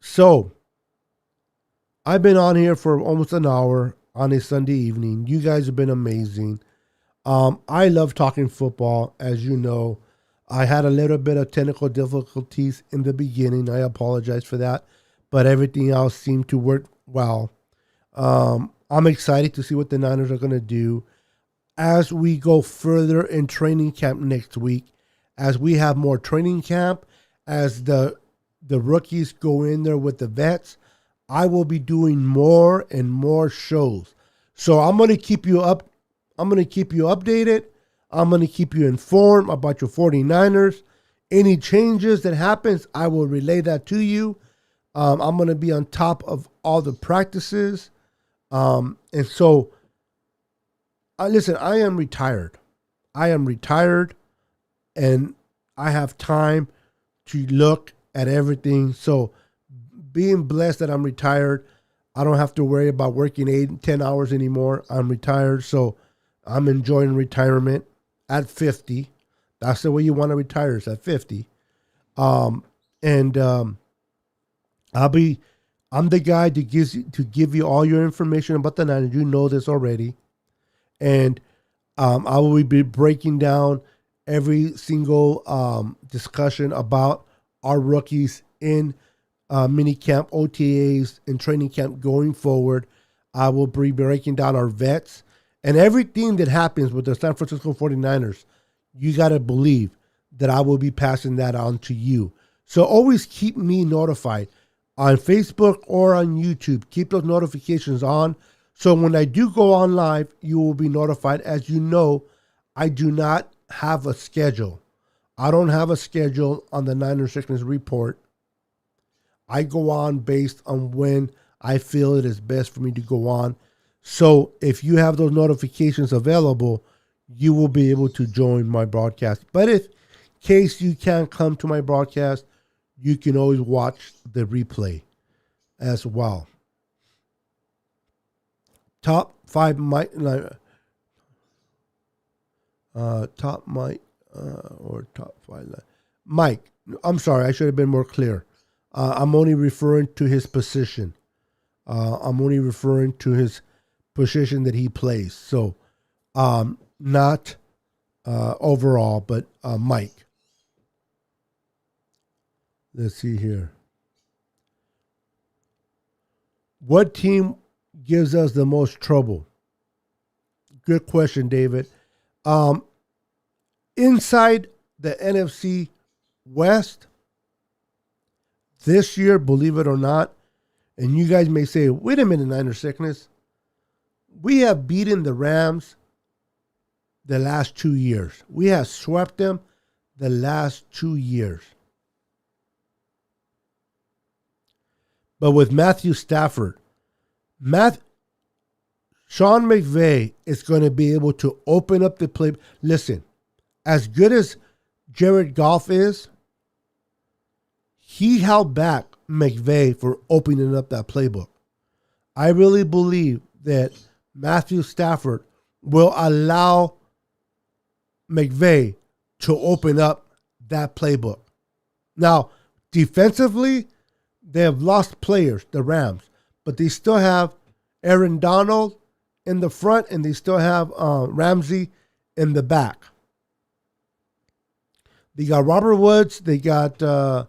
S3: So, I've been on here for almost an hour on a Sunday evening. You guys have been amazing. I love talking football, as you know. I had a little bit of technical difficulties in the beginning. I apologize for that, but everything else seemed to work well. I'm excited to see what the Niners are going to do as we go further in training camp next week, as we have more training camp, as the rookies go in there with the vets. I will be doing more and more shows. So I'm going to keep you up. I'm going to keep you updated. I'm going to keep you informed about your 49ers. Any changes that happens, I will relay that to you. I'm going to be on top of all the practices. And so, listen, I am retired. And I have time to look at everything. So being blessed that I'm retired, I don't have to worry about working 8-10 hours anymore. I'm retired. So I'm enjoying retirement at 50. That's the way you want to retire, is at 50. I'm the guy to give you all your information about the Niners. You know this already. And I will be breaking down every single discussion about our rookies in mini camp, OTAs, and training camp going forward. I will be breaking down our vets and everything that happens with the San Francisco 49ers. You got to believe that I will be passing that on to you. So always keep me notified on Facebook or on YouTube. Keep those notifications on. So when I do go on live, you will be notified. As you know, I do not have a schedule. I don't have a schedule on the Niners Sickness Report. I go on based on when I feel it is best for me to go on. So if you have those notifications available, you will be able to join my broadcast. But if in case you can't come to my broadcast, you can always watch the replay as well. Top 5 Mike, top Mike, or top 5 Mike. I'm sorry, I should have been more clear. I'm only referring to his position. I'm only referring to his position that he plays. So, not overall, but Mike. Let's see here. What team gives us the most trouble? Good question, David. Inside the NFC West, this year, believe it or not, and you guys may say, wait a minute, Niner Sickness. We have beaten the Rams the last 2 years. We have swept them the last 2 years. But with Matthew Stafford, Sean McVay is going to be able to open up the play. Listen, as good as Jared Goff is, he held back McVay for opening up that playbook. I really believe that Matthew Stafford will allow McVay to open up that playbook. Now, defensively, they have lost players, the Rams, but they still have Aaron Donald in the front and they still have Ramsey in the back. They got Robert Woods. They got that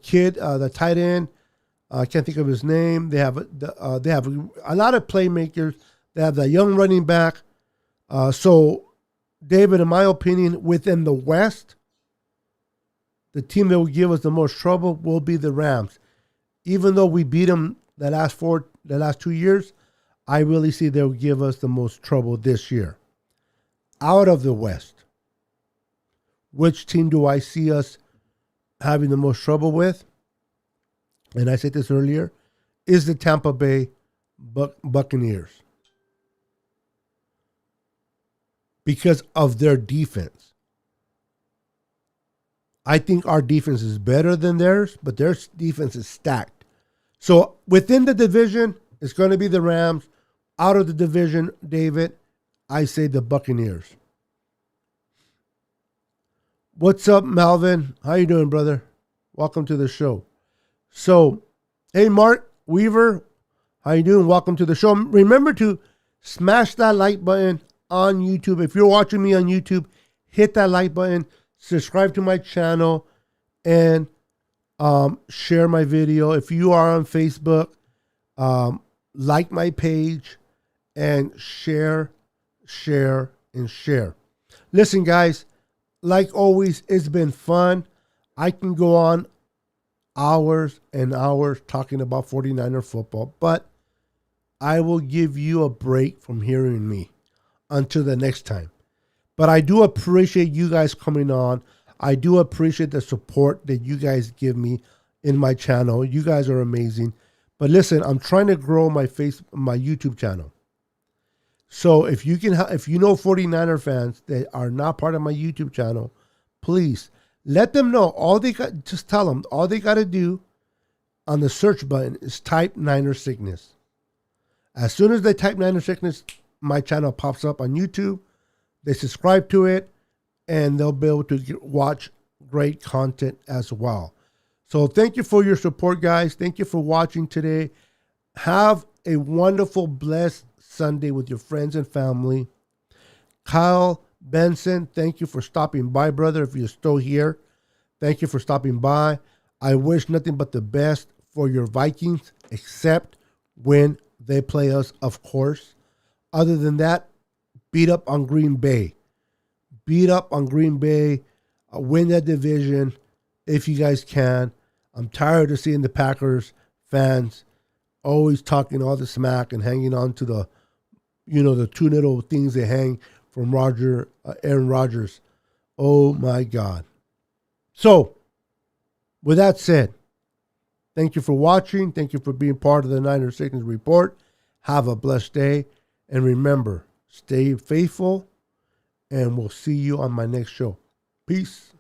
S3: kid, the tight end. I can't think of his name. They have a lot of playmakers. They have that young running back. So, David, in my opinion, within the West, the team that will give us the most trouble will be the Rams. Even though we beat them the last 2 years, I really see they'll give us the most trouble this year. Out of the West, which team do I see us having the most trouble with, and I said this earlier, is the Tampa Bay Buccaneers. Because of their defense. I think our defense is better than theirs, but their defense is stacked. So within the division, it's going to be the Rams. Out of the division, David, I say the Buccaneers. What's up, Malvin? How you doing, brother? Welcome to the show. So, hey, Mark Weaver, how you doing? Welcome to the show. Remember to smash that like button on YouTube. If you're watching me on YouTube, hit that like button, subscribe to my channel, and share my video. If you are on Facebook, like my page and share. Listen, guys, like always, it's been fun. I can go on hours and hours talking about 49er football, but I will give you a break from hearing me until the next time. But I do appreciate you guys coming on. I do appreciate the support that you guys give me in my channel. You guys are amazing. But listen, I'm trying to grow my YouTube channel. So if you know 49er fans that are not part of my YouTube channel, please let them know. Just tell them all they got to do on the search button is type Niner Sickness. As soon as they type Niner Sickness, my channel pops up on YouTube. They subscribe to it, and they'll be able to watch great content as well. So thank you for your support, guys. Thank you for watching today. Have a wonderful, blessed Sunday with your friends and family. Kyle Benson, thank you for stopping by, brother. If you're still here, thank you for stopping by. I wish nothing but the best for your Vikings, except when they play us, of course. Other than that, beat up on Green Bay. Beat up on Green Bay. Win that division if you guys can. I'm tired of seeing the Packers fans always talking all the smack and hanging on to the two little things they hang from Aaron Rodgers. Oh my God. So, with that said, thank you for watching. Thank you for being part of the Niner Sickness Report. Have a blessed day. And remember, stay faithful, and we'll see you on my next show. Peace.